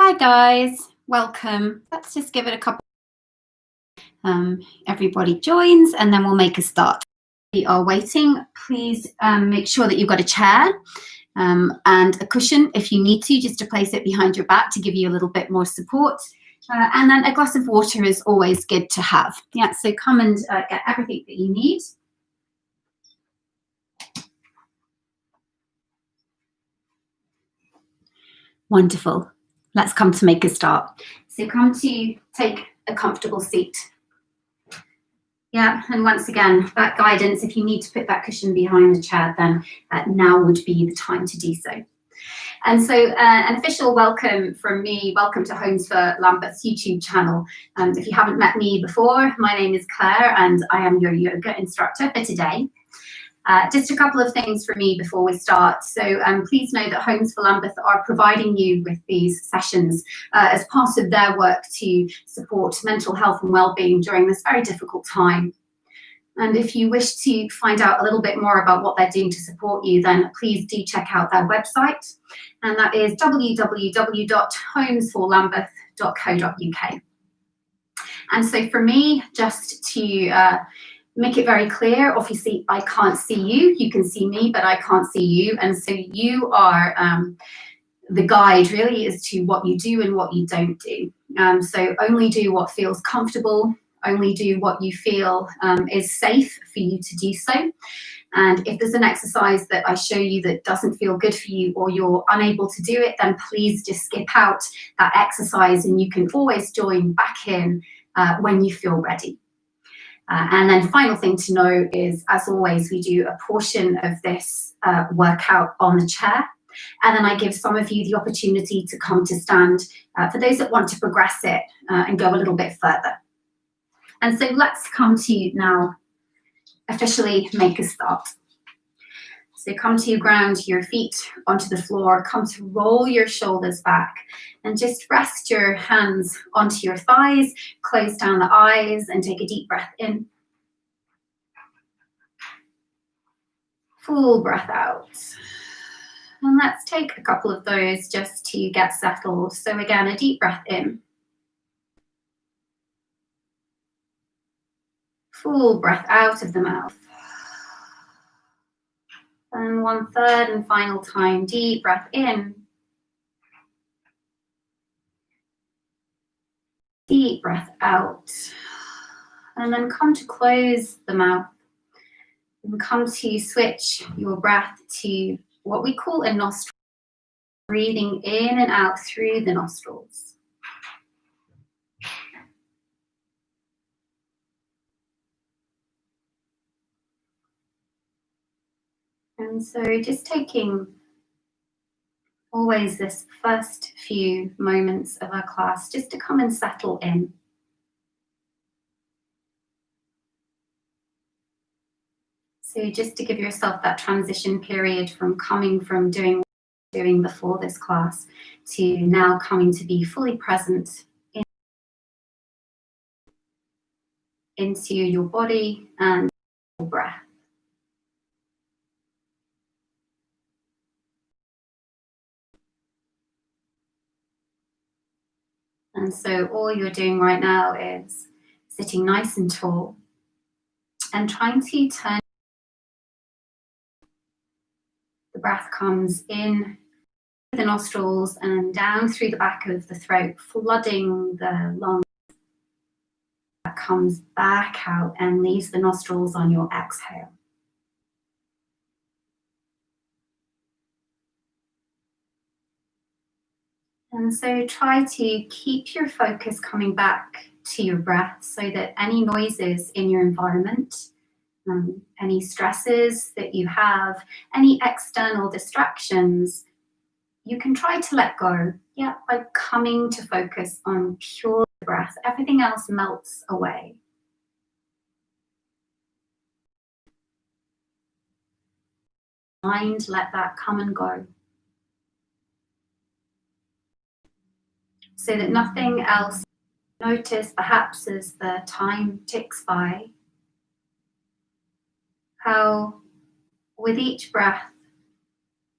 Hi guys, welcome. Let's just give it a couple. Everybody joins and then we'll make a start. We are waiting. Please make sure that you've got a chair and a cushion if you need to, just to place it behind your back to give you a little bit more support. And then a glass of water is always good to have. Yeah, so come and get everything that you need. Wonderful. Let's come to make a start. So come to take a comfortable seat. Yeah, and once again, that guidance, if you need to put that cushion behind the chair, then now would be the time to do so. And so an official welcome from me, welcome to Homes for Lambeth's YouTube channel. If you haven't met me before, my name is Claire and I am your yoga instructor for today. Just a couple of things for me before we start. So please know that Homes for Lambeth are providing you with these sessions as part of their work to support mental health and well-being during this very difficult time. And if you wish to find out a little bit more about what they're doing to support you, then please do check out their website. And that is www.homesforlambeth.co.uk. And so for me, just to make it very clear, obviously I can't see you, you can see me, but I can't see you. And so you are the guide really as to what you do and what you don't do. So only do what feels comfortable, only do what you feel is safe for you to do so. And if there's an exercise that I show you that doesn't feel good for you or you're unable to do it, then please just skip out that exercise and you can always join back in when you feel ready. And then final thing to know is, as always, we do a portion of this workout on the chair. And then I give some of you the opportunity to come to stand for those that want to progress it and go a little bit further. And so let's come to now officially make a start. So come to ground your feet onto the floor, come to roll your shoulders back and just rest your hands onto your thighs, close down the eyes and take a deep breath in. Full breath out. And let's take a couple of those just to get settled. So again, a deep breath in. Full breath out of the mouth. And one third and final time, deep breath in. Deep breath out. And then come to close the mouth. And come to switch your breath to what we call a nostril. Breathing in and out through the nostrils. And so just taking always this first few moments of our class just to come and settle in. So just to give yourself that transition period from coming from doing before this class to now coming to be fully present into your body and your breath. And so all you're doing right now is sitting nice and tall and trying to turn. The breath comes in the nostrils and down through the back of the throat, flooding the lungs. That comes back out and leaves the nostrils on your exhale. And so try to keep your focus coming back to your breath so that any noises in your environment, any stresses that you have, any external distractions, you can try to let go, by coming to focus on pure breath. Everything else melts away. Mind, let that come and go. So that nothing else. Notice perhaps as the time ticks by, how with each breath,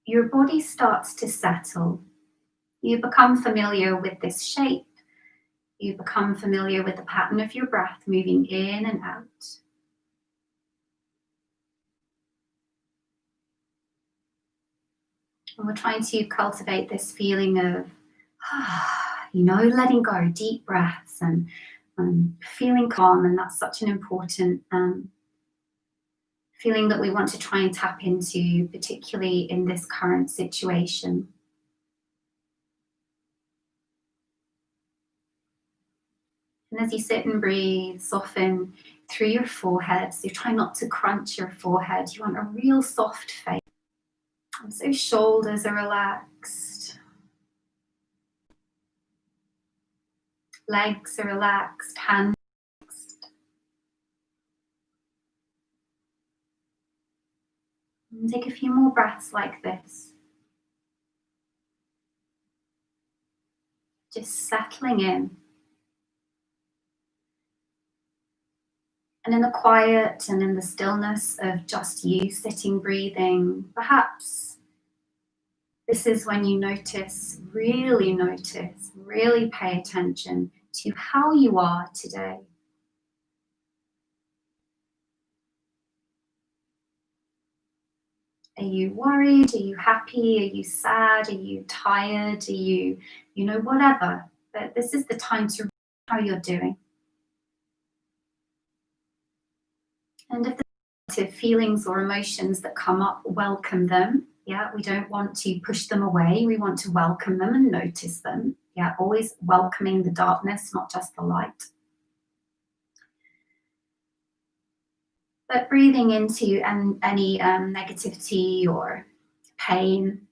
your body starts to settle You become familiar with this shape. You become familiar with the pattern of your breath moving in and out. And we're trying to cultivate this feeling of, letting go, deep breaths and feeling calm. And that's such an important feeling that we want to try and tap into, particularly in this current situation. And as you sit and breathe, soften through your forehead. So you try not to crunch your forehead. You want a real soft face. And so shoulders are relaxed. Legs are relaxed, hands relaxed. And take a few more breaths like this. Just settling in. And in the quiet and in the stillness of just you sitting, breathing, perhaps this is when you notice, really pay attention to how you are today. Are you worried? Are you happy? Are you sad? Are you tired? Are you, whatever. But this is the time to how you're doing. And if there's feelings or emotions that come up, welcome them. Yeah, we don't want to push them away. We want to welcome them and notice them. Yeah, always welcoming the darkness, not just the light. But breathing into any negativity or pain.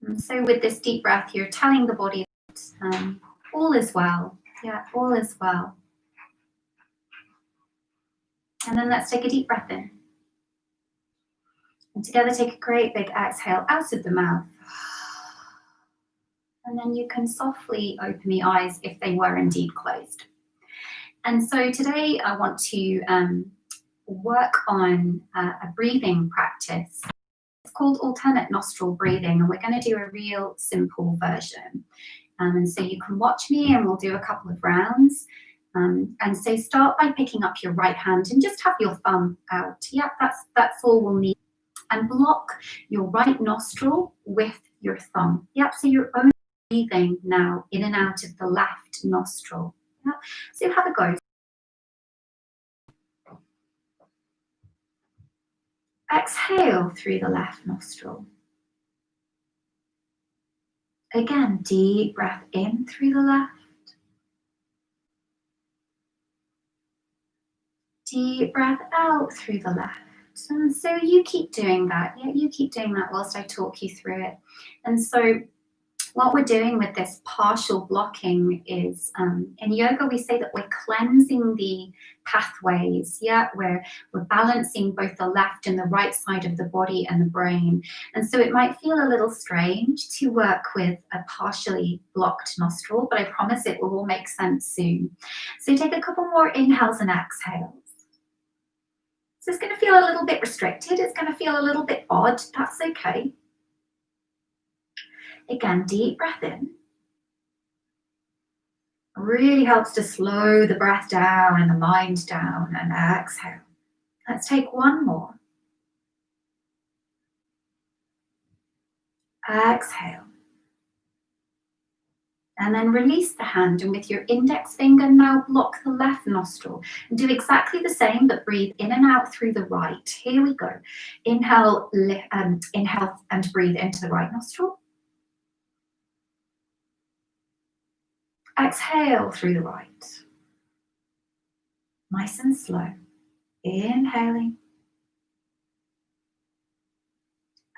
And so with this deep breath, you're telling the body that all is well. Yeah, all is well. And then let's take a deep breath in. And together take a great big exhale out of the mouth. And then you can softly open the eyes if they were indeed closed. And so today I want to work on a breathing practice. It's called alternate nostril breathing, and we're going to do a real simple version. And so you can watch me and we'll do a couple of rounds. And so start by picking up your right hand and just have your thumb out. Yeah, that's all we'll need. And block your right nostril with your thumb. Yep, so you're only breathing now in and out of the left nostril. Yep. So have a go. Exhale through the left nostril. Again, deep breath in through the left. Deep breath out through the left. And so you keep doing that. Yeah, you keep doing that whilst I talk you through it. And so what we're doing with this partial blocking is, in yoga, we say that we're cleansing the pathways. Yeah, we're balancing both the left and the right side of the body and the brain. And so it might feel a little strange to work with a partially blocked nostril, but I promise it will all make sense soon. So take a couple more inhales and exhales. So it's going to feel a little bit restricted. It's going to feel a little bit odd. That's okay. Again, deep breath in. Really helps to slow the breath down and the mind down, and exhale. Let's take one more. Exhale. And then release the hand, and with your index finger now block the left nostril. And do exactly the same, but breathe in and out through the right. Here we go. Inhale, inhale and breathe into the right nostril. Exhale through the right. Nice and slow. Inhaling.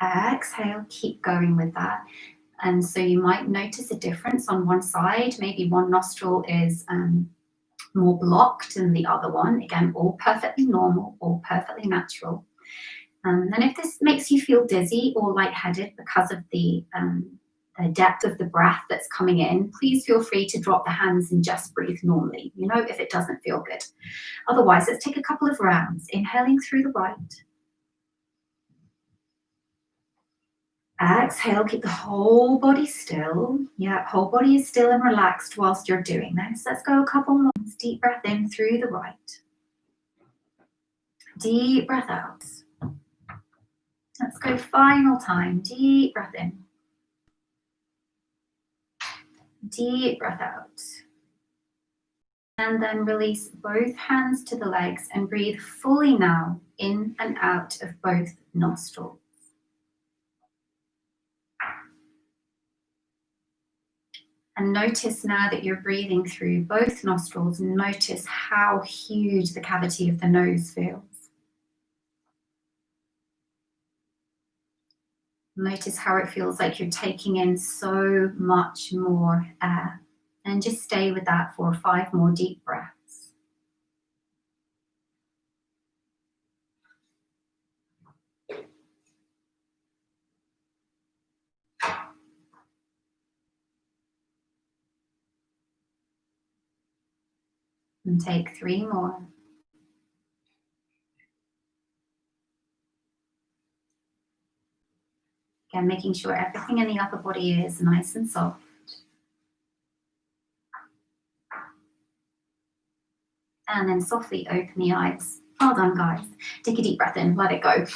Exhale, keep going with that. And so you might notice a difference on one side. Maybe one nostril is more blocked than the other one. Again, all perfectly normal, all perfectly natural. And if this makes you feel dizzy or lightheaded because of the depth of the breath that's coming in, please feel free to drop the hands and just breathe normally, if it doesn't feel good. Otherwise, let's take a couple of rounds. Inhaling through the right. Exhale, keep the whole body still. Yeah, whole body is still and relaxed whilst you're doing this. Let's go a couple more. Deep breath in through the right. Deep breath out. Let's go final time. Deep breath in. Deep breath out. And then release both hands to the legs and breathe fully now in and out of both nostrils. And notice now that you're breathing through both nostrils, notice how huge the cavity of the nose feels. Notice how it feels like you're taking in so much more air. And just stay with that for 5 more deep breaths. And take 3 more. Again, making sure everything in the upper body is nice and soft. And then softly open the eyes. Well done, guys. Take a deep breath in, let it go.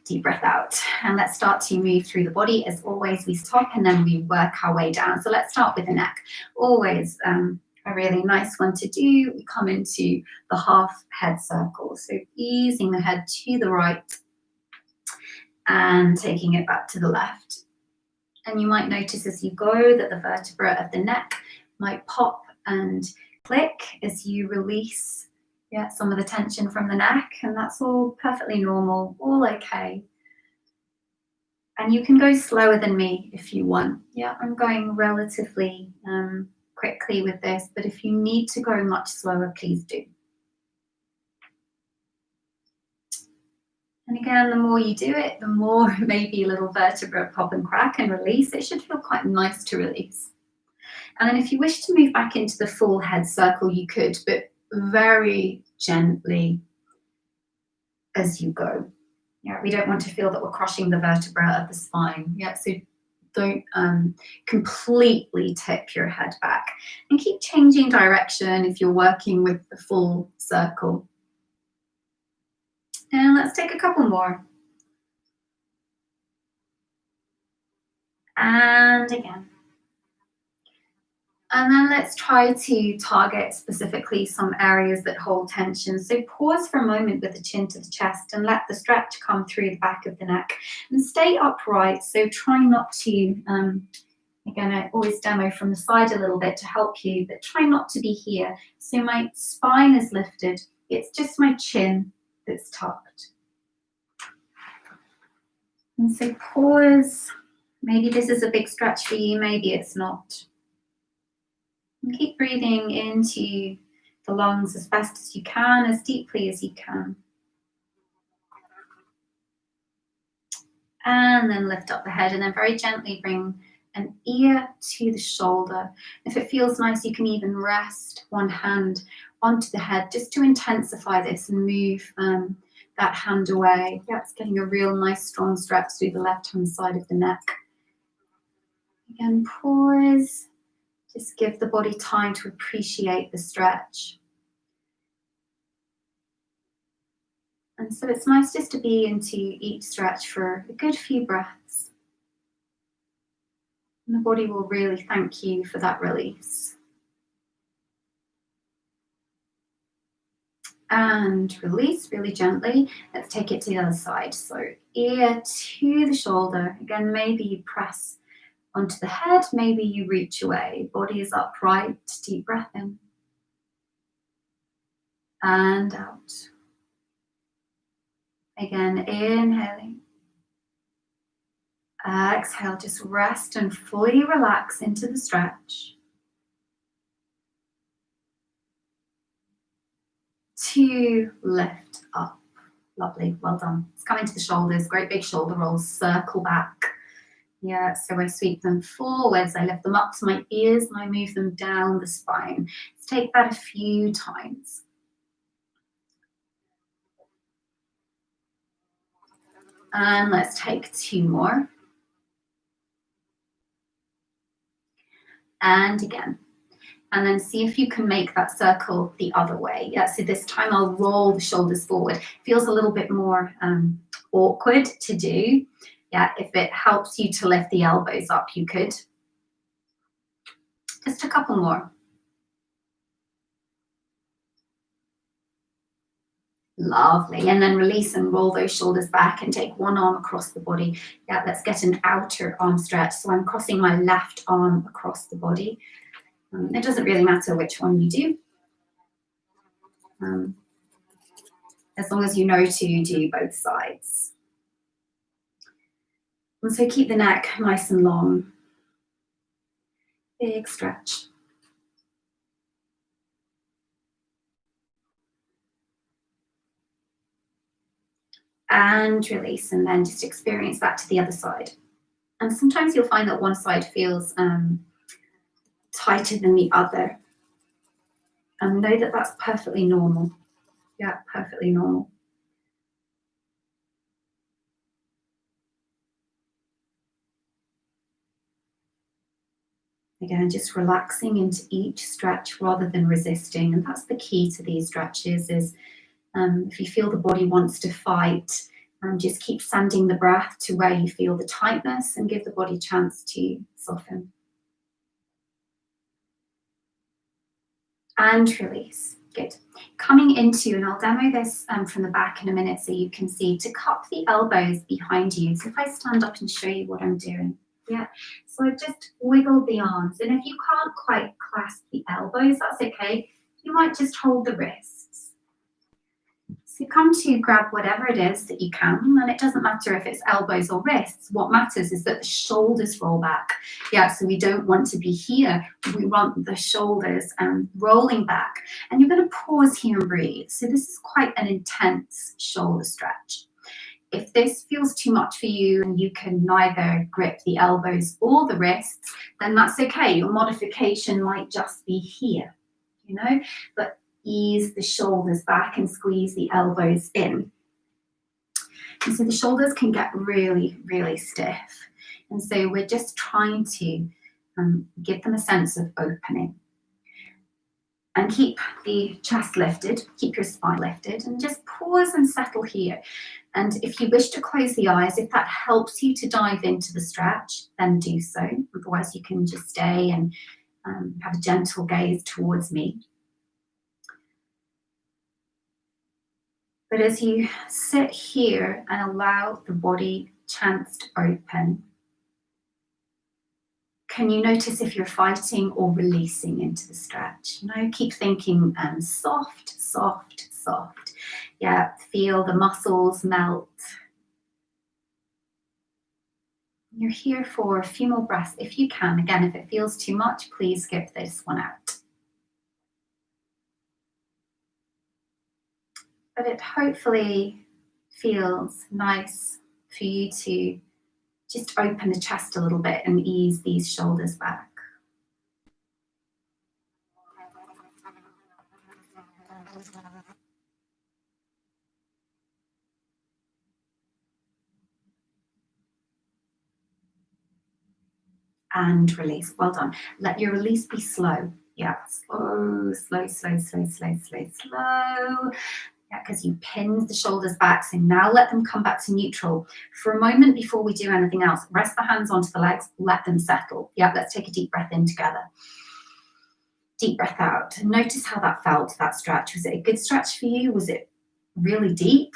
Deep breath out. And let's start to move through the body. As always, we stop and then we work our way down. So let's start with the neck. Always a really nice one to do. We come into the half head circle. So easing the head to the right and taking it back to the left. And you might notice as you go that the vertebra of the neck might pop and click as you release some of the tension from the neck, and that's all perfectly normal, all okay. And you can go slower than me if you want. Yeah, I'm going relatively quickly with this, but if you need to go much slower, please do. And again, the more you do it, the more maybe a little vertebra pop and crack and release. It should feel quite nice to release. And then if you wish to move back into the full head circle, you could, but very gently as you go. Yeah, we don't want to feel that we're crushing the vertebra of the spine. Yeah, so don't completely tip your head back. And keep changing direction if you're working with the full circle. And let's take a couple more. And again. And then let's try to target specifically some areas that hold tension. So pause for a moment with the chin to the chest and let the stretch come through the back of the neck. And stay upright, so try not to, again, I always demo from the side a little bit to help you, but try not to be here. So my spine is lifted, it's just my chin that's tucked. And so pause. Maybe this is a big stretch for you, maybe it's not. And keep breathing into the lungs as best as you can, as deeply as you can. And then lift up the head and then very gently bring an ear to the shoulder. If it feels nice, you can even rest one hand onto the head just to intensify this and move that hand away. Yeah, it's getting a real nice strong stretch through the left-hand side of the neck. Again, pause. Just give the body time to appreciate the stretch. And so it's nice just to be into each stretch for a good few breaths. And the body will really thank you for that release. And release really gently. Let's take it to the other side. So ear to the shoulder. Again, maybe you press onto the head, maybe you reach away. Body is upright, deep breath in. And out. Again, inhaling. Exhale, just rest and fully relax into the stretch. 2, lift up. Lovely, well done. Let's come into the shoulders, great big shoulder rolls, circle back. Yeah, so I sweep them forwards, I lift them up to my ears, and I move them down the spine. Let's take that a few times. And let's take 2 more. and again. And then see if you can make that circle the other way. Yeah, so this time I'll roll the shoulders forward. Feels a little bit more awkward to do. Yeah, if it helps you to lift the elbows up, you could. Just a couple more. Lovely. And then release and roll those shoulders back and take one arm across the body. Yeah, let's get an outer arm stretch. So I'm crossing my left arm across the body. It doesn't really matter which one you do. As long as you know to do both sides. And so keep the neck nice and long. Big stretch. And release, and then just experience that to the other side. And sometimes you'll find that one side feels tighter than the other. And know that that's perfectly normal. Yeah, perfectly normal. Again, just relaxing into each stretch rather than resisting. And that's the key to these stretches is if you feel the body wants to fight, just keep sending the breath to where you feel the tightness and give the body a chance to soften. And release. Good. Coming into, and I'll demo this from the back in a minute so you can see, to cup the elbows behind you. So if I stand up and show you what I'm doing. Yeah, so I've just wiggled the arms, and if you can't quite clasp the elbows, that's okay. You might just hold the wrists. So come to grab whatever it is that you can, and it doesn't matter if it's elbows or wrists. What matters is that the shoulders roll back. Yeah, so we don't want to be here. We want the shoulders rolling back. And you're going to pause here and breathe. So this is quite an intense shoulder stretch. If this feels too much for you and you can neither grip the elbows or the wrists, then that's okay. Your modification might just be here, you know, but ease the shoulders back and squeeze the elbows in. And so the shoulders can get really, really stiff. And so we're just trying to give them a sense of opening. And keep the chest lifted, keep your spine lifted, and just pause and settle here. And if you wish to close the eyes, if that helps you to dive into the stretch, then do so. Otherwise, you can just stay and have a gentle gaze towards me. But as you sit here and allow the body chance to open, can you notice if you're fighting or releasing into the stretch? You know, keep thinking soft, soft, soft. Yeah, feel the muscles melt. You're here for a few more breaths if you can. Again, if it feels too much, please skip this one out. But it hopefully feels nice for you to just open the chest a little bit and ease these shoulders back. And release. Well done. Let your release be slow. Yeah, slow, slow, slow, slow, slow, slow, slow. Yeah, because you pinned the shoulders back. So now let them come back to neutral. For a moment before we do anything else, rest the hands onto the legs, let them settle. Yeah, let's take a deep breath in together. Deep breath out. And notice how that felt, that stretch. Was it a good stretch for you? Was it really deep?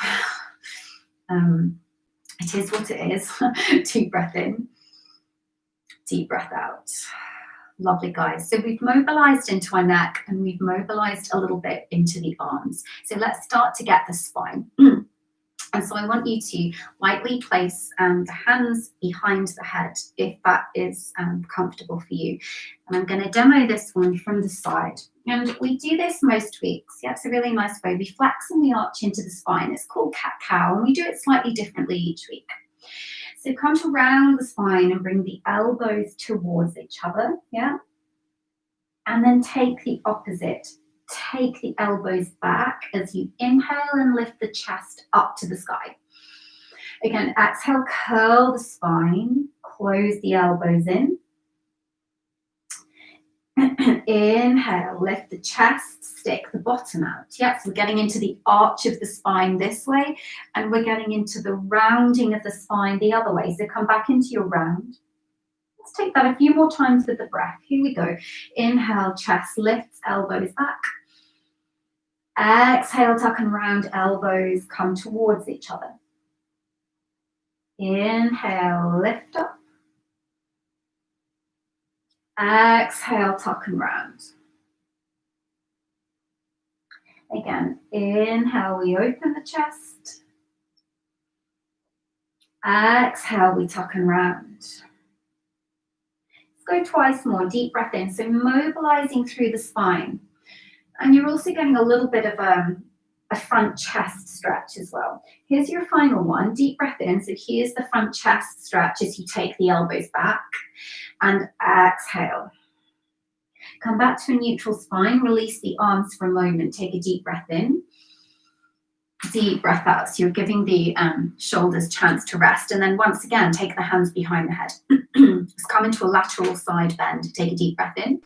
It is what it is. Deep breath in. Deep breath out. Lovely, guys. So we've mobilized into our neck and we've mobilized a little bit into the arms. So let's start to get the spine. And so I want you to lightly place the hands behind the head if that is comfortable for you. And I'm going to demo this one from the side. And we do this most weeks. Yeah, it's a really nice way. We flex and we arch into the spine. It's called cat-cow, and we do it slightly differently each week. So come to round the spine and bring the elbows towards each other, yeah? And then take the opposite. Take the elbows back as you inhale and lift the chest up to the sky. Again, exhale, curl the spine, close the elbows in. Inhale, lift the chest, stick the bottom out. Yep, so we're getting into the arch of the spine this way, and we're getting into the rounding of the spine the other way. So come back into your round. Let's take that a few more times with the breath. Here we go. Inhale, chest lifts, elbows back. Exhale, tuck and round, elbows come towards each other. Inhale, lift up. Exhale, tuck and round. Again, inhale, we open the chest. Exhale, we tuck and round. Let's go twice more, deep breath in. So mobilizing through the spine. And you're also getting a little bit of a front chest stretch as well. Here's your final one, deep breath in. So here's the front chest stretch as you take the elbows back and exhale. Come back to a neutral spine, release the arms for a moment, take a deep breath in, deep breath out. So you're giving the shoulders chance to rest. And then once again, take the hands behind the head. Let's come into a lateral side bend, take a deep breath in.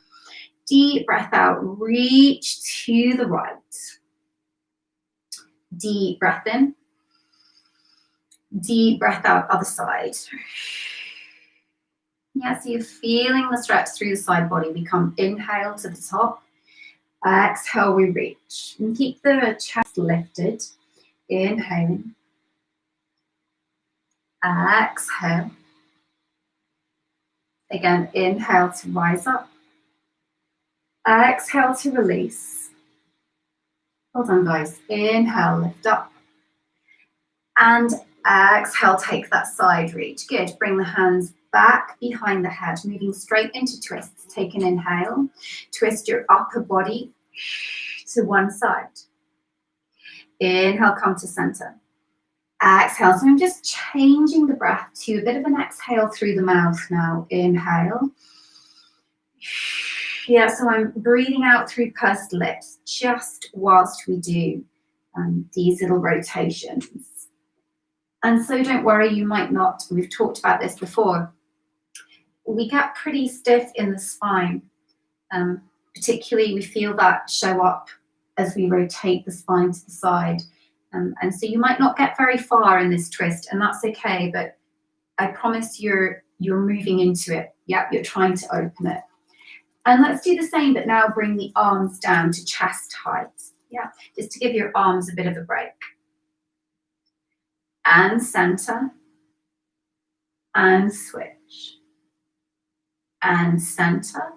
Deep breath out, reach to the right. Deep breath in. Deep breath out, other side. Yeah, so you're feeling the stretch through the side body. We come inhale to the top. Exhale, we reach. And keep the chest lifted. Inhaling. Exhale. Again, inhale to rise up. Exhale to release. Well done, guys. Inhale, lift up. And exhale, take that side reach. Good. Bring the hands back behind the head, moving straight into twists. Take an inhale. Twist your upper body to one side. Inhale, come to center. Exhale. So I'm just changing the breath to a bit of an exhale through the mouth now. Inhale. Yeah, so I'm breathing out through pursed lips just whilst we do these little rotations. And so don't worry, you might not, we've talked about this before, we get pretty stiff in the spine. Particularly we feel that show up as we rotate the spine to the side. And so you might not get very far in this twist, and that's okay, but I promise you're moving into it. Yep, you're trying to open it. And let's do the same, but now bring the arms down to chest height. Yeah, just to give your arms a bit of a break. And center. And switch. And center.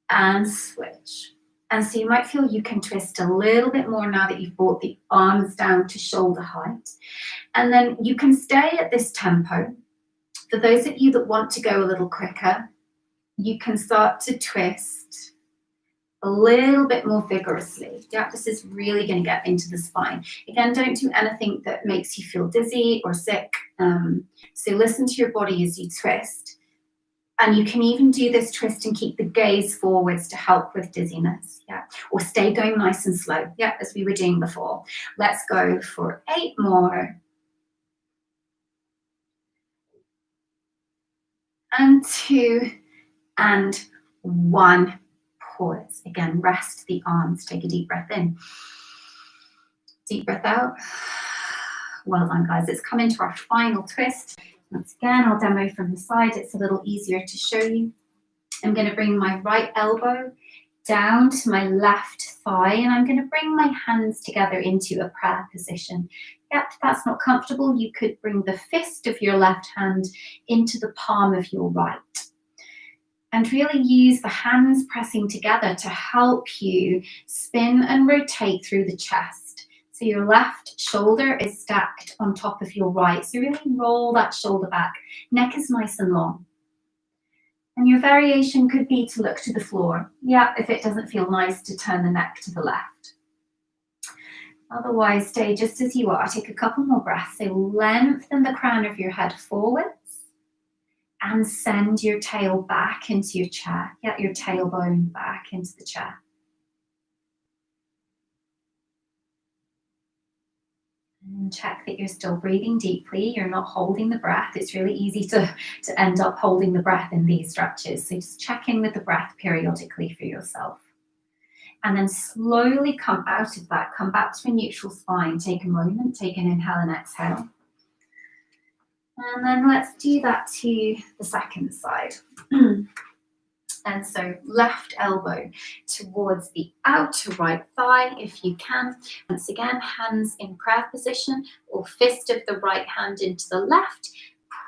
And switch. And so you might feel you can twist a little bit more now that you've brought the arms down to shoulder height. And then you can stay at this tempo. For those of you that want to go a little quicker, you can start to twist a little bit more vigorously. Yeah, this is really going to get into the spine. Again, don't do anything that makes you feel dizzy or sick. So listen to your body as you twist. And you can even do this twist and keep the gaze forwards to help with dizziness. Yeah, or stay going nice and slow. Yeah, as we were doing before. Let's go for 8 more. And 2. And 1, pause. Again, rest the arms. Take a deep breath in. Deep breath out. Well done, guys. Let's come into our final twist. Once again, I'll demo from the side. It's a little easier to show you. I'm going to bring my right elbow down to my left thigh, and I'm going to bring my hands together into a prayer position. Yep, if that's not comfortable, you could bring the fist of your left hand into the palm of your right. And really use the hands pressing together to help you spin and rotate through the chest. So your left shoulder is stacked on top of your right. So really roll that shoulder back. Neck is nice and long. And your variation could be to look to the floor. Yeah, if it doesn't feel nice to turn the neck to the left. Otherwise, stay just as you are. Take a couple more breaths. So lengthen the crown of your head forwards. And send your tail back into your chair. Get your tailbone back into the chair. And check that you're still breathing deeply. You're not holding the breath. It's really easy to end up holding the breath in these stretches. So just check in with the breath periodically for yourself. And then slowly come out of that. Come back to a neutral spine. Take a moment. Take an inhale and exhale. And then let's do that to the second side. And so left elbow towards the outer right thigh if you can. Once again, hands in prayer position or fist of the right hand into the left.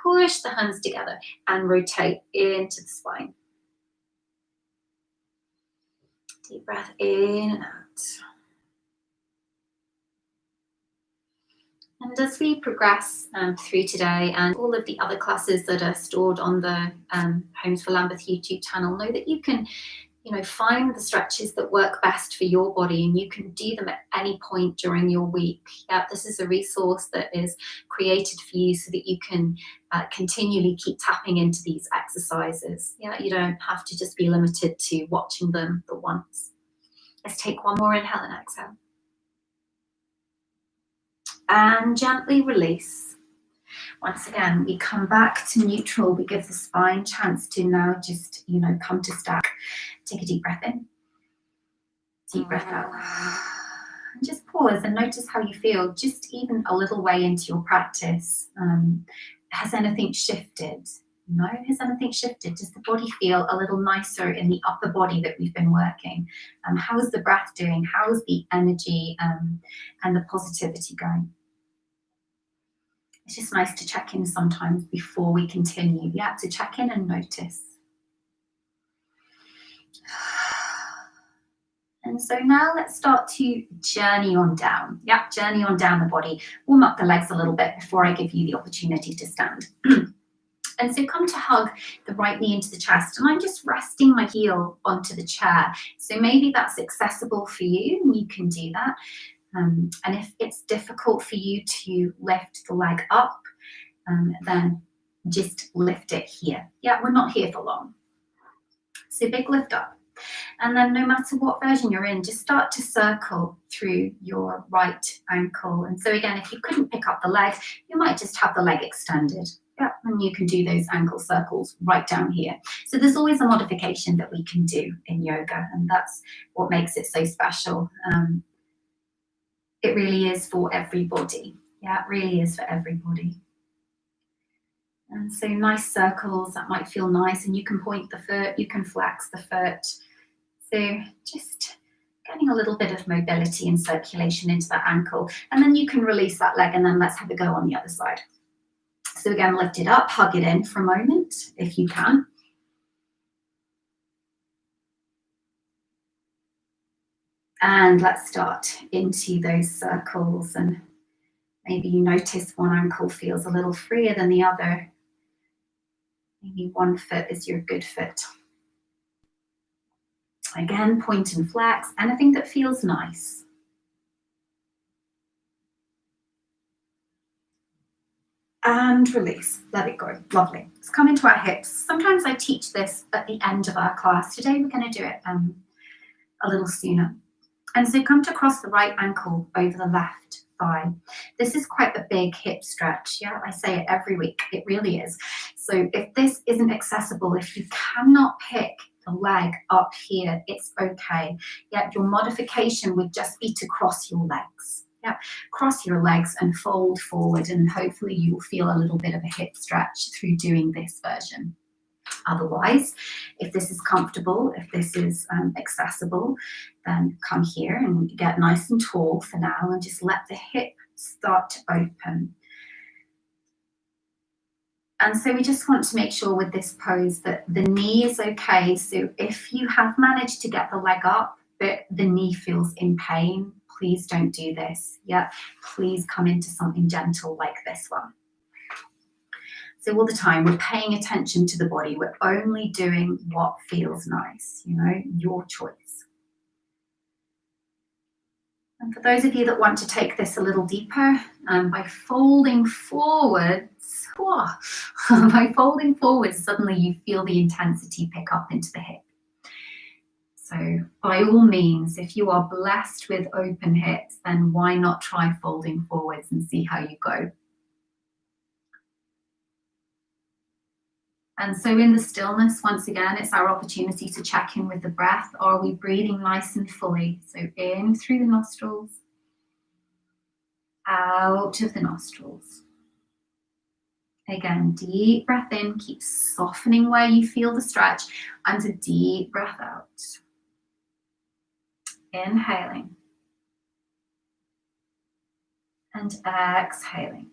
Push the hands together and rotate into the spine. Deep breath in and out. And as we progress through today and all of the other classes that are stored on the Homes for Lambeth YouTube channel, know that you can, find the stretches that work best for your body, and you can do them at any point during your week. Yeah, this is a resource that is created for you so that you can continually keep tapping into these exercises. Yeah, you don't have to just be limited to watching them the once. Let's take one more inhale and exhale. And gently release. Once again, we come back to neutral. We give the spine chance to now just, come to stack. Take a deep breath in. Deep breath out. And just pause and notice how you feel, just even a little way into your practice. Has anything shifted? No, has anything shifted? Does the body feel a little nicer in the upper body that we've been working? How is the breath doing? How is the energy and the positivity going? It's just nice to check in sometimes before we continue. Yeah, to check in and notice. And so now let's start to journey on down. Yeah, journey on down the body. Warm up the legs a little bit before I give you the opportunity to stand. And so come to hug the right knee into the chest, and I'm just resting my heel onto the chair. So maybe that's accessible for you, and you can do that. And if it's difficult for you to lift the leg up, then just lift it here. Yeah, we're not here for long. So big lift up. And then no matter what version you're in, just start to circle through your right ankle. And so again, if you couldn't pick up the leg, you might just have the leg extended. Yeah, and you can do those ankle circles right down here. So there's always a modification that we can do in yoga, and that's what makes it so special. It really is for everybody. Yeah, it really is for everybody. And so nice circles, that might feel nice, and you can point the foot, you can flex the foot. So just getting a little bit of mobility and circulation into that ankle, and then you can release that leg, and then let's have a go on the other side. So again, lift it up, hug it in for a moment if you can. And let's start into those circles, and maybe you notice one ankle feels a little freer than the other. Maybe one foot is your good foot. Again, point and flex, anything that feels nice. And release, let it go. Lovely. Let's come into our hips. Sometimes I teach this at the end of our class. Today we're going to do it a little sooner. And so come to cross the right ankle over the left thigh. This is quite a big hip stretch. Yeah, I say it every week. It really is. So if this isn't accessible, if you cannot pick the leg up here, it's okay. Yeah, your modification would just be to cross your legs. Yeah, cross your legs and fold forward, and hopefully you'll feel a little bit of a hip stretch through doing this version. Otherwise, if this is comfortable, if this is accessible, then come here and get nice and tall for now, and just let the hip start to open. And so we just want to make sure with this pose that the knee is okay. So if you have managed to get the leg up, but the knee feels in pain, please don't do this. Yeah, please come into something gentle like this one. So all the time we're paying attention to the body. We're only doing what feels nice, your choice. And for those of you that want to take this a little deeper, by folding forwards, suddenly you feel the intensity pick up into the hip. So by all means, if you are blessed with open hips, then why not try folding forwards and see how you go. And so in the stillness, once again, it's our opportunity to check in with the breath. Are we breathing nice and fully? So in through the nostrils, out of the nostrils. Again, deep breath in, keep softening where you feel the stretch, and a deep breath out. Inhaling. And exhaling.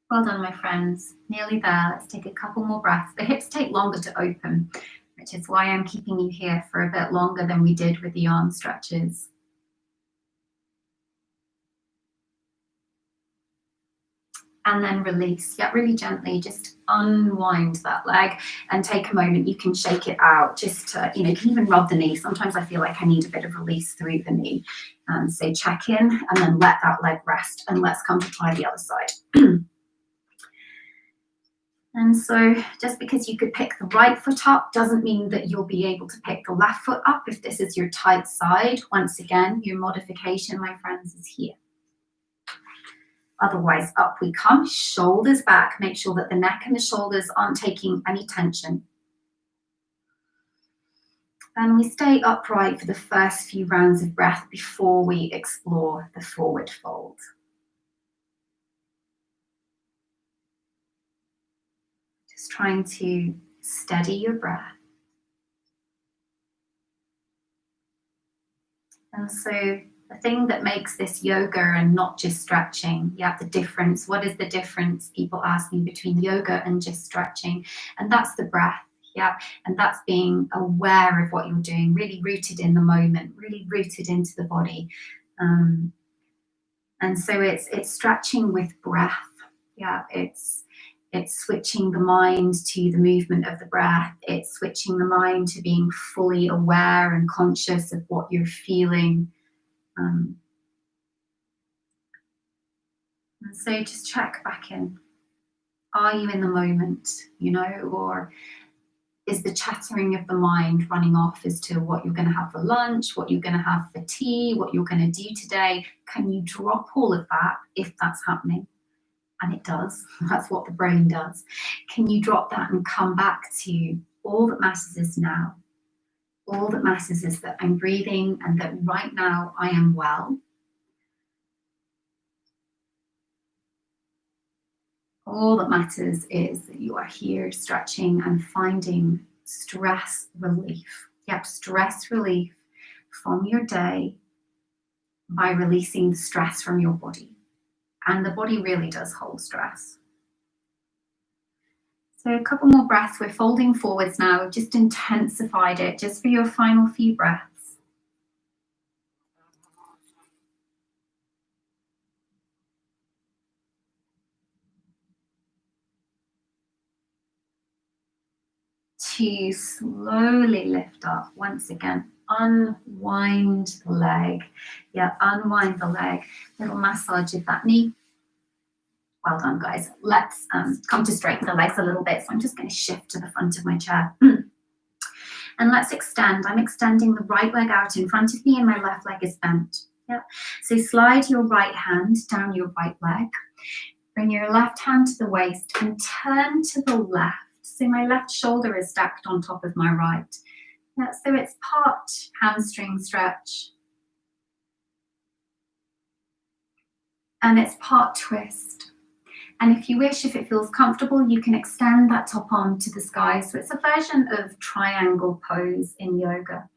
Well done, my friends. Nearly there. Let's take a couple more breaths. The hips take longer to open, which is why I'm keeping you here for a bit longer than we did with the arm stretches. And then release. Yeah, really gently, just unwind that leg and take a moment. You can shake it out. Just to, you can even rub the knee. Sometimes I feel like I need a bit of release through the knee. So check in and then let that leg rest. And let's come to try the other side. And so just because you could pick the right foot up doesn't mean that you'll be able to pick the left foot up if this is your tight side. Once again, your modification, my friends, is here. Otherwise, up we come, shoulders back. Make sure that the neck and the shoulders aren't taking any tension. And we stay upright for the first few rounds of breath before we explore the forward fold. Just trying to steady your breath. And so the thing that makes this yoga and not just stretching, the difference. What is the difference, people ask me, between yoga and just stretching? And that's the breath, and that's being aware of what you're doing, really rooted in the moment, really rooted into the body. And so it's stretching with breath. It's switching the mind to the movement of the breath. It's switching the mind to being fully aware and conscious of what you're feeling. And so just check back in. Are you in the moment, or is the chattering of the mind running off as to what you're going to have for lunch, what you're going to have for tea, what you're going to do today? Can you drop all of that if that's happening? And it does. That's what the brain does. Can you drop that and come back to all that matters is now? All that matters is that I'm breathing and that right now I am well. All that matters is that you are here stretching and finding stress relief. Stress relief from your day by releasing the stress from your body. And the body really does hold stress. So a couple more breaths. We're folding forwards now. We've just intensified it just for your final few breaths. To slowly lift up once again. Unwind the leg. Unwind the leg. Little massage of that knee. Well done, guys. Let's come to straighten the legs a little bit. So I'm just going to shift to the front of my chair. And let's extend. I'm extending the right leg out in front of me and my left leg is bent. So slide your right hand down your right leg. Bring your left hand to the waist and turn to the left. So my left shoulder is stacked on top of my right. So it's part hamstring stretch. And it's part twist. And if you wish, if it feels comfortable, you can extend that top arm to the sky. So it's a version of triangle pose in yoga.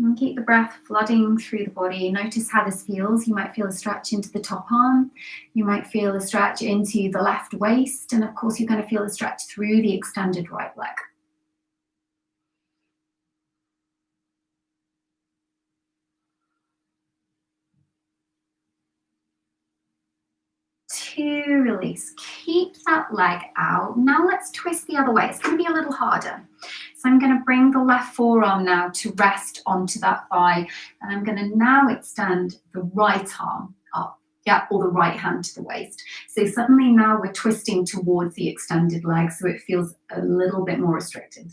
And keep the breath flooding through the body. Notice how this feels. You might feel a stretch into the top arm. You might feel a stretch into the left waist. And of course, you're going to feel a stretch through the extended right leg. To release. Keep that leg out. Now let's twist the other way. It's going to be a little harder. So I'm going to bring the left forearm now to rest onto that thigh. And I'm going to now extend the right arm up. yeah, or the right hand to the waist. So suddenly now we're twisting towards the extended leg, so it feels a little bit more restricted.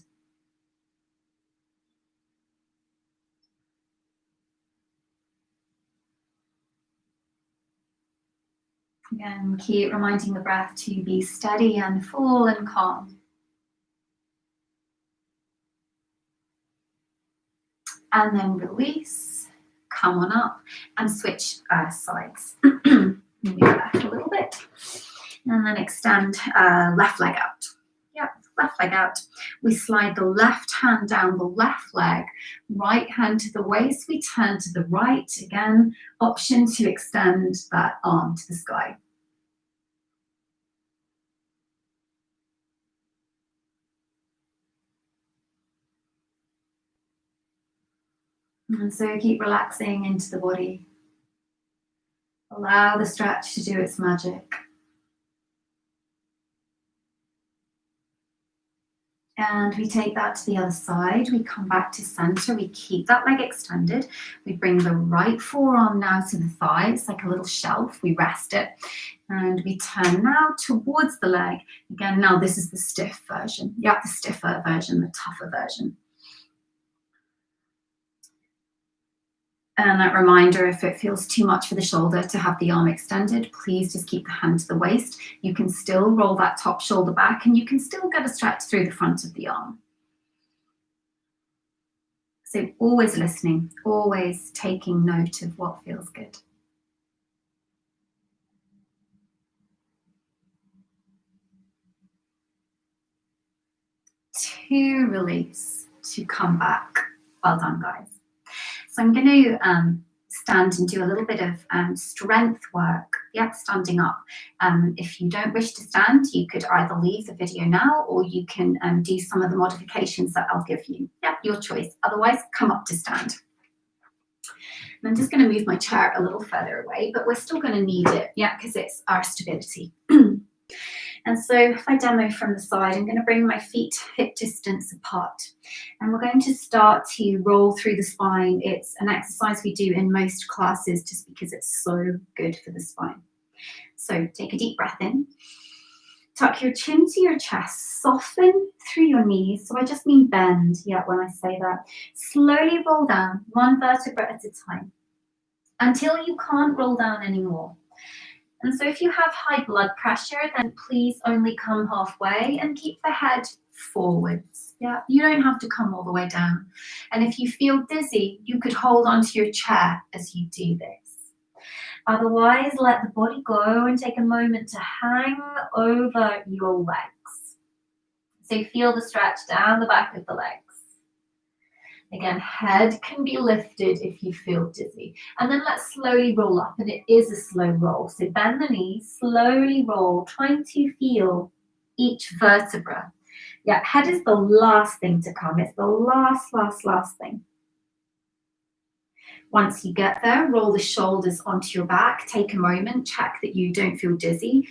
Again, keep reminding the breath to be steady and full and calm. And then release, come on up and switch sides. Move back a little bit. And then extend left leg out. Yep, left leg out. We slide the left hand down the left leg, right hand to the waist. We turn to the right. Again, option to extend that arm to the sky. And so keep relaxing into the body. Allow the stretch to do its magic. And we take that to the other side. We come back to center. We keep that leg extended. We bring the right forearm now to the thigh. It's like a little shelf. We rest it. And we turn now towards the leg. Again, now this is the stiff version. Yeah, the stiffer version, the tougher version. And that reminder, if it feels too much for the shoulder to have the arm extended, please just keep the hand to the waist. You can still roll that top shoulder back and you can still get a stretch through the front of the arm. So always listening, always taking note of what feels good. To release, to come back. Well done, guys. So I'm going to stand and do a little bit of strength work. Yep, standing up. If you don't wish to stand, you could either leave the video now or you can do some of the modifications that I'll give you. Yep, your choice. Otherwise, come up to stand. And I'm just going to move my chair a little further away, but we're still going to need it, yeah, because it's our stability. And so if I demo from the side, I'm going to bring my feet hip distance apart. And we're going to start to roll through the spine. It's an exercise we do in most classes just because it's so good for the spine. So take a deep breath in. Tuck your chin to your chest. Soften through your knees. So I just mean bend, yeah, when I say that. Slowly roll down, one vertebra at a time, until you can't roll down anymore. And so if you have high blood pressure, then please only come halfway and keep the head forwards. Yeah, you don't have to come all the way down. And if you feel dizzy, you could hold onto your chair as you do this. Otherwise, let the body go and take a moment to hang over your legs. So feel the stretch down the back of the legs. Again, head can be lifted if you feel dizzy. And then let's slowly roll up, and it is a slow roll. So bend the knees, slowly roll, trying to feel each vertebra. Yeah, head is the last thing to come. It's the last thing. Once you get there, roll the shoulders onto your back. Take a moment, check that you don't feel dizzy.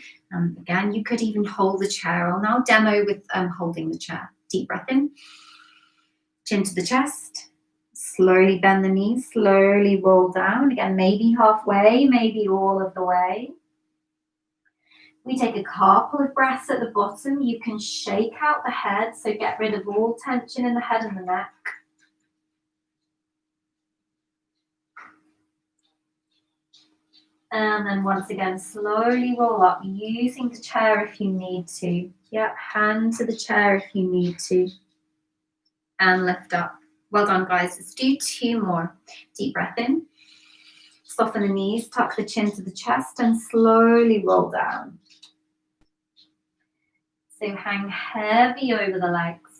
Again, you could even hold the chair. I'll now demo with holding the chair. Deep breath in. Chin to the chest, slowly bend the knees, slowly roll down. Again, maybe halfway, maybe all of the way. We take a couple of breaths at the bottom. You can shake out the head, so get rid of all tension in the head and the neck. And then once again, slowly roll up, using the chair if you need to. Yep, hand to the chair if you need to. And lift up. Well done, guys. Let's do 2 more. Deep breath in. Soften the knees, tuck the chin to the chest, and slowly roll down. So hang heavy over the legs.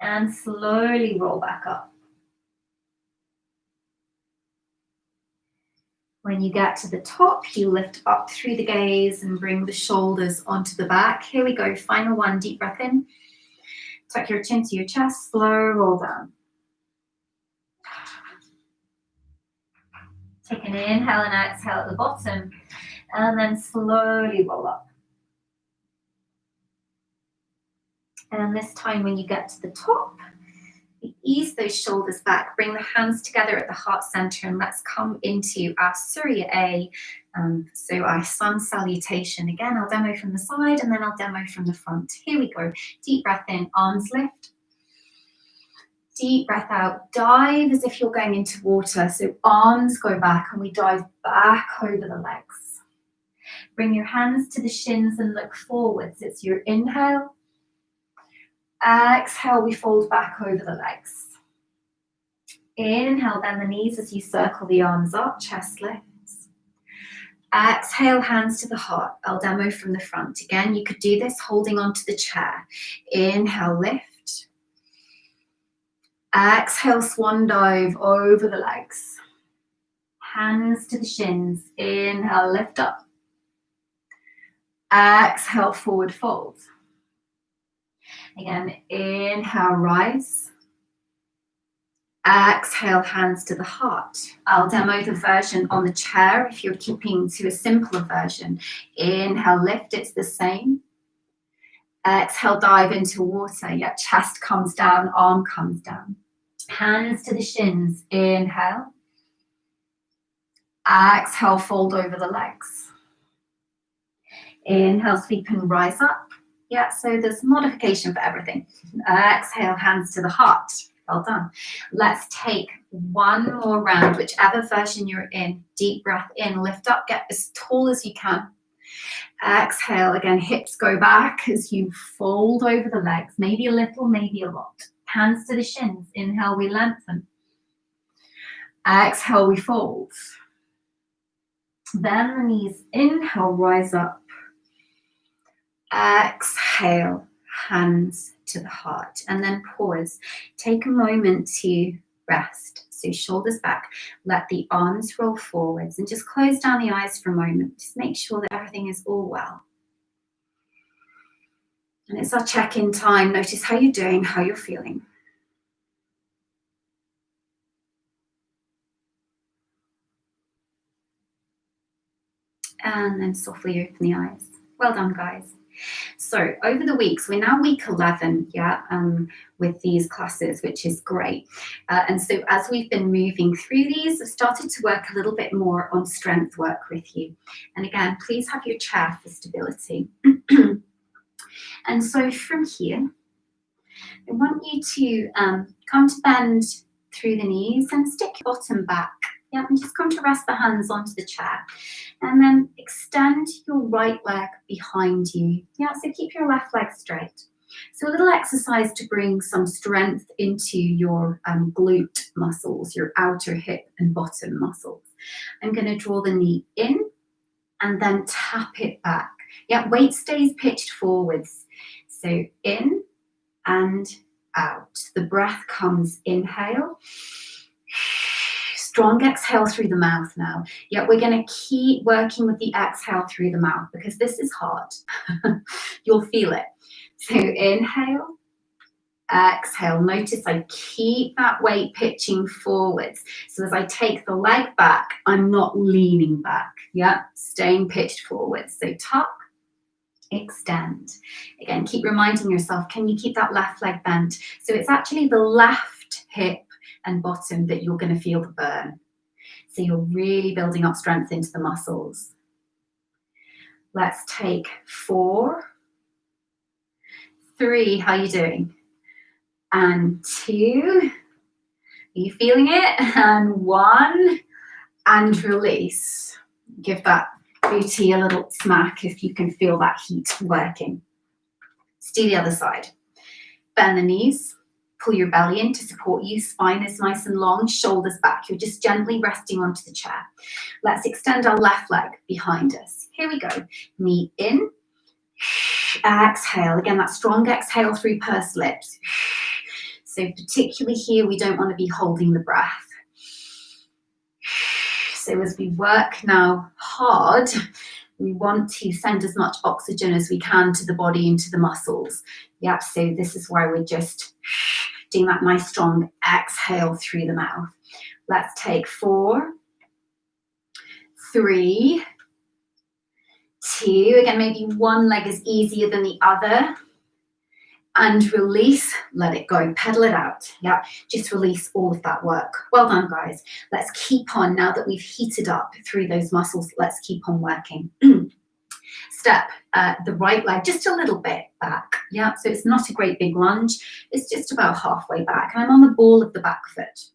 And slowly roll back up. When you get to the top, you lift up through the gaze and bring the shoulders onto the back. Here we go. Final one. Deep breath in. Tuck your chin to your chest, slow roll down. Take an inhale and exhale at the bottom, and then slowly roll up. And this time when you get to the top, We ease those shoulders back, bring the hands together at the heart center, and let's come into our Surya A. So our sun salutation. Again, I'll demo from the side and then I'll demo from the front. Here we go. Deep breath in, arms lift. Deep breath out, dive as if you're going into water. So arms go back and we dive back over the legs. Bring your hands to the shins and look forwards. It's your inhale. Exhale, we fold back over the legs. Inhale, bend the knees as you circle the arms up, chest lifts. Exhale, hands to the heart. I'll demo from the front. Again, you could do this holding onto the chair. Inhale, lift. Exhale, swan dive over the legs. Hands to the shins. Inhale, lift up. Exhale, forward fold. Again, inhale, rise. Exhale, hands to the heart. I'll demo the version on the chair if you're keeping to a simpler version. Inhale, lift, it's the same. Exhale, dive into water. Yeah, chest comes down, arm comes down. Hands to the shins. Inhale. Exhale, fold over the legs. Inhale, sweep and rise up. Yeah, so there's modification for everything. Exhale, hands to the heart. Well done. Let's take one more round, whichever version you're in. Deep breath in, lift up, get as tall as you can. Exhale, again, hips go back as you fold over the legs. Maybe a little, maybe a lot. Hands to the shins. Inhale, we lengthen. Exhale, we fold. Bend the knees. Inhale, rise up. Exhale, hands to the heart. And then pause. Take a moment to rest. So shoulders back. Let the arms roll forwards and just close down the eyes for a moment. Just make sure that everything is all well. And it's our check-in time. Notice how you're doing, how you're feeling. And then softly open the eyes. Well done, guys. So over the weeks, we're now week 11, with these classes, which is great. And so as we've been moving through these, I've started to work a little bit more on strength work with you. And again, please have your chair for stability. And so from here, I want you to come to bend through the knees and stick your bottom back. Yeah, and just come to rest the hands onto the chair. And then extend your right leg behind you. Yeah, so keep your left leg straight. So a little exercise to bring some strength into your glute muscles, your outer hip and bottom muscles. I'm going to draw the knee in and then tap it back. Yeah, weight stays pitched forwards. So in and out. The breath comes, inhale. Strong exhale through the mouth now. Yeah, we're going to keep working with the exhale through the mouth because this is hard. You'll feel it. So inhale, exhale. Notice I keep that weight pitching forwards. So as I take the leg back, I'm not leaning back. Yeah, staying pitched forwards. So tuck, extend. Again, keep reminding yourself, can you keep that left leg bent? So it's actually the left hip and bottom that you're going to feel the burn. So you're really building up strength into the muscles. Let's take 4, 3, how are you doing? And 2, are you feeling it? And 1, and release. Give that booty a little smack if you can feel that heat working. Let's do the other side. Bend the knees. Pull your belly in to support you. Spine is nice and long, shoulders back. You're just gently resting onto the chair. Let's extend our left leg behind us. Here we go. Knee in. Exhale. Again, that strong exhale through pursed lips. So particularly here, we don't want to be holding the breath. So as we work now hard, we want to send as much oxygen as we can to the body and to the muscles. Yep, so this is why we're just doing that nice strong exhale through the mouth. Let's take 4, 3, 2. Again, maybe one leg is easier than the other. And release, let it go, pedal it out. Yeah, just release all of that work. Well done, guys. Let's keep on, now that we've heated up through those muscles, let's keep on working. Step the right leg just a little bit back. Yeah, so it's not a great big lunge. It's just about halfway back. And I'm on the ball of the back foot.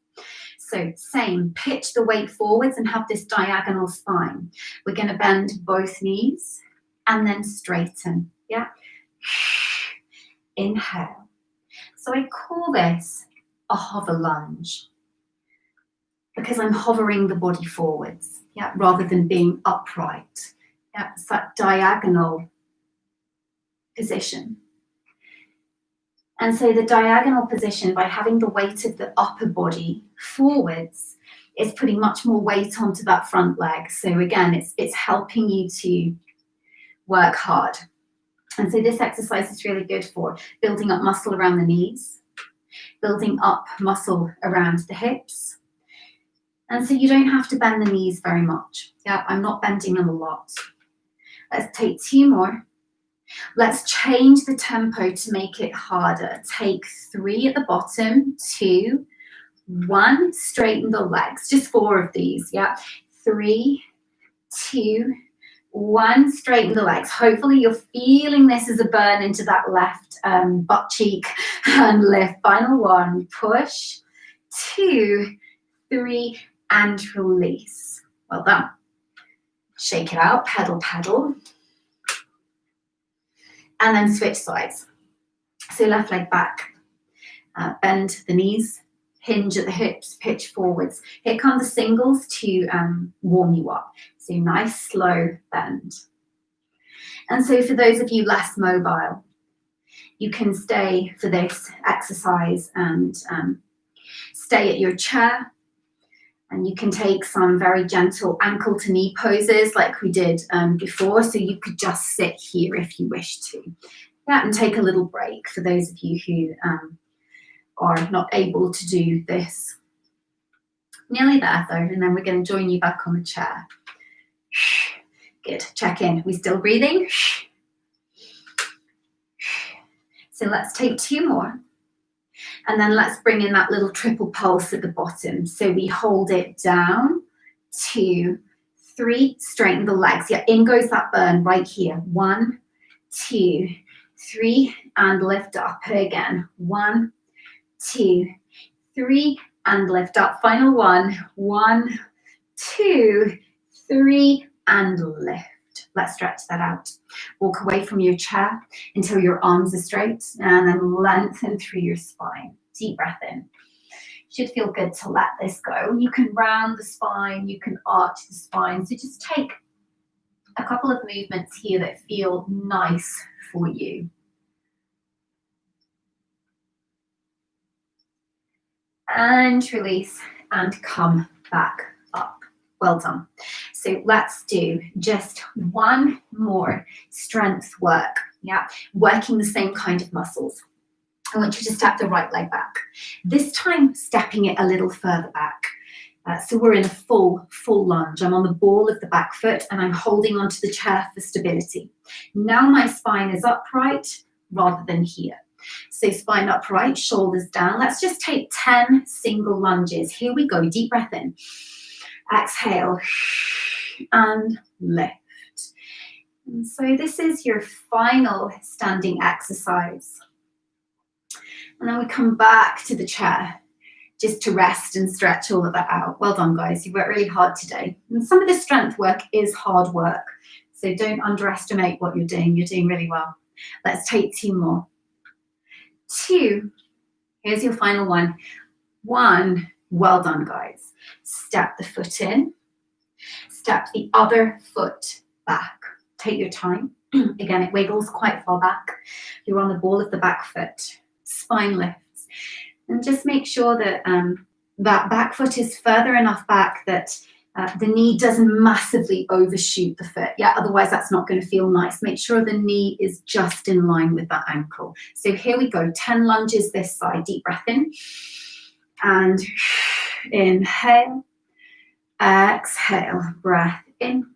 So same, pitch the weight forwards and have this diagonal spine. We're going to bend both knees and then straighten. Yeah. Inhale. So I call this a hover lunge because I'm hovering the body forwards, yeah, rather than being upright. Yeah, it's that diagonal position. And so the diagonal position, by having the weight of the upper body forwards, is putting much more weight onto that front leg. So again, it's helping you to work hard. And so this exercise is really good for building up muscle around the knees, building up muscle around the hips. And so you don't have to bend the knees very much. Yeah, I'm not bending them a lot. Let's take 2 more. Let's change the tempo to make it harder. Take 3 at the bottom, 2, 1, straighten the legs. Just 4 of these, yeah. 3, 2, 1, straighten the legs. Hopefully you're feeling this as a burn into that left butt cheek and lift. Final 1, push, 2, 3, and release. Well done. Shake it out, pedal, pedal. And then switch sides. So left leg back, bend the knees, hinge at the hips, pitch forwards. Here come the singles to warm you up. So nice slow bend. And so for those of you less mobile, you can stay for this exercise and stay at your chair. And you can take some very gentle ankle to knee poses like we did before. So you could just sit here if you wish to. Yeah, and take a little break for those of you who are not able to do this. Nearly there though, and then we're going to join you back on the chair. Good, check in. We still breathing? So let's take 2 more. And then let's bring in that little triple pulse at the bottom. So we hold it down, 2, 3, straighten the legs. Yeah, in goes that burn right here. 1, 2, 3, and lift up again. 1, 2, 3, and lift up. Final 1, 1, 2, 3, and lift. Let's stretch that out. Walk away from your chair until your arms are straight and then lengthen through your spine. Deep breath in. Should feel good to let this go. You can round the spine, you can arch the spine. So just take a couple of movements here that feel nice for you. And release and come back up. Well done. So let's do just 1 more strength work. Yeah, working the same kind of muscles. I want you to step the right leg back. This time, stepping it a little further back. So we're in a full lunge. I'm on the ball of the back foot and I'm holding onto the chair for stability. Now my spine is upright rather than here. So spine upright, shoulders down. Let's just take 10 single lunges. Here we go. Deep breath in. Exhale and lift. And so this is your final standing exercise. And then we come back to the chair just to rest and stretch all of that out. Well done, guys. You worked really hard today. And some of the strength work is hard work. So don't underestimate what you're doing. You're doing really well. Let's take 2 more. 2. Here's your final one. 1. Well done, guys. Step the foot in. Step the other foot back. Take your time. Again, it wiggles quite far back. You're on the ball of the back foot. Spine lifts. And just make sure that that back foot is further enough back that the knee doesn't massively overshoot the foot. Yeah, otherwise that's not going to feel nice. Make sure the knee is just in line with that ankle. So here we go. 10 lunges this side. Deep breath in. And inhale. Exhale. Breath in.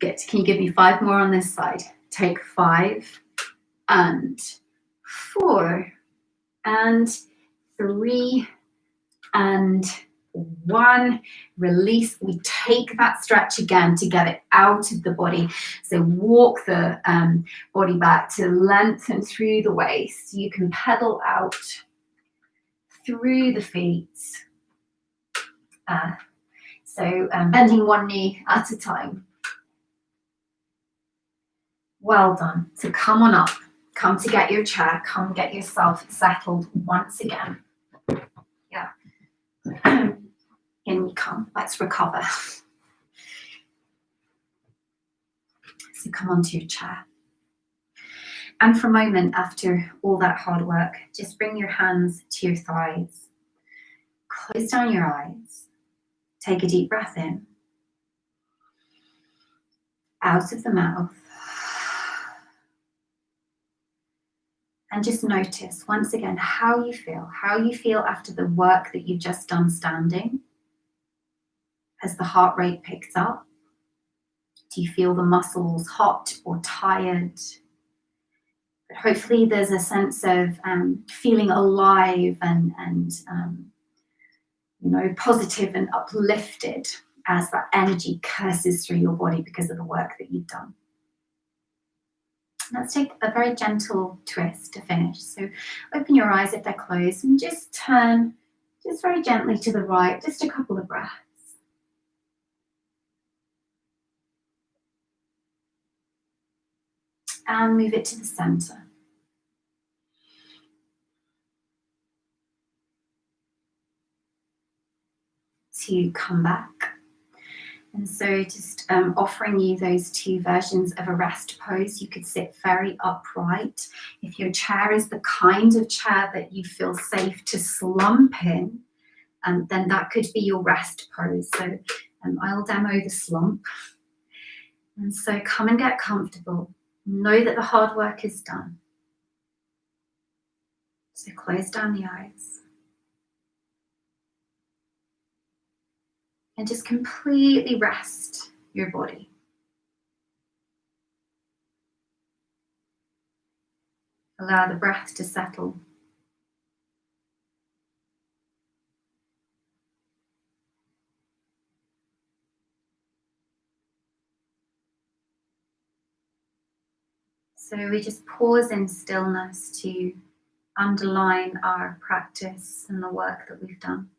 Good. Can you give me 5 more on this side? Take 5 and 4 and 3 and 1. Release. We take that stretch again to get it out of the body. So walk the body back to lengthen through the waist. You can pedal out through the feet. Bending one knee at a time. Well done. So come on up. Come to get your chair. Come get yourself settled once again. Yeah. In we come. Let's recover. So come onto your chair. And for a moment, after all that hard work, just bring your hands to your thighs. Close down your eyes. Take a deep breath in. Out of the mouth. And just notice once again how you feel after the work that you've just done standing. As the heart rate picks up, do you feel the muscles hot or tired? But hopefully there's a sense of feeling alive and positive and uplifted as that energy curses through your body because of the work that you've done. Let's take a very gentle twist to finish. So open your eyes if they're closed and just turn just very gently to the right, just a couple of breaths. And move it to the center. To come back. And so just offering you those 2 versions of a rest pose. You could sit very upright. If your chair is the kind of chair that you feel safe to slump in, then that could be your rest pose. So I'll demo the slump. And so come and get comfortable. Know that the hard work is done. So close down the eyes. And just completely rest your body. Allow the breath to settle. So we just pause in stillness to underline our practice and the work that we've done.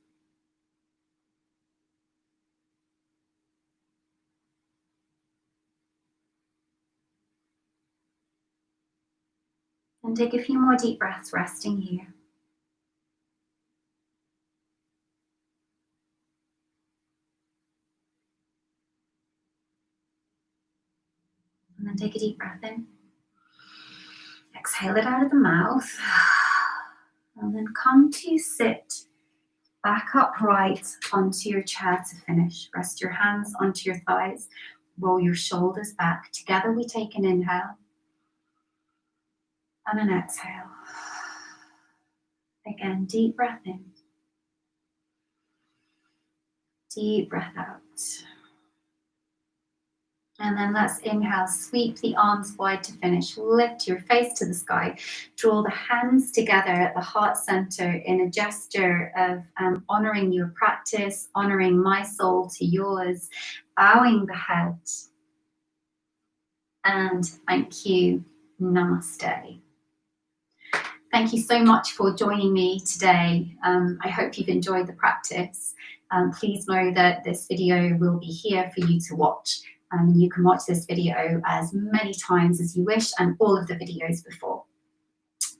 And take a few more deep breaths, resting here. And then take a deep breath in. Exhale it out of the mouth. And then come to sit back upright onto your chair to finish. Rest your hands onto your thighs. Roll your shoulders back. Together we take an inhale. And an exhale. Again, deep breath in. Deep breath out. And then let's inhale, sweep the arms wide to finish. Lift your face to the sky. Draw the hands together at the heart center in a gesture of honoring your practice, honoring my soul to yours, bowing the head. And thank you. Namaste. Thank you so much for joining me today. I hope you've enjoyed the practice. Please know that this video will be here for you to watch. You can watch this video as many times as you wish and all of the videos before.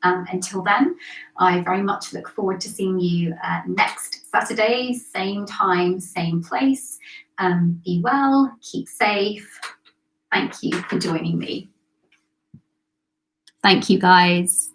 Until then, I very much look forward to seeing you next Saturday, same time, same place. Be well, keep safe. Thank you for joining me. Thank you, guys.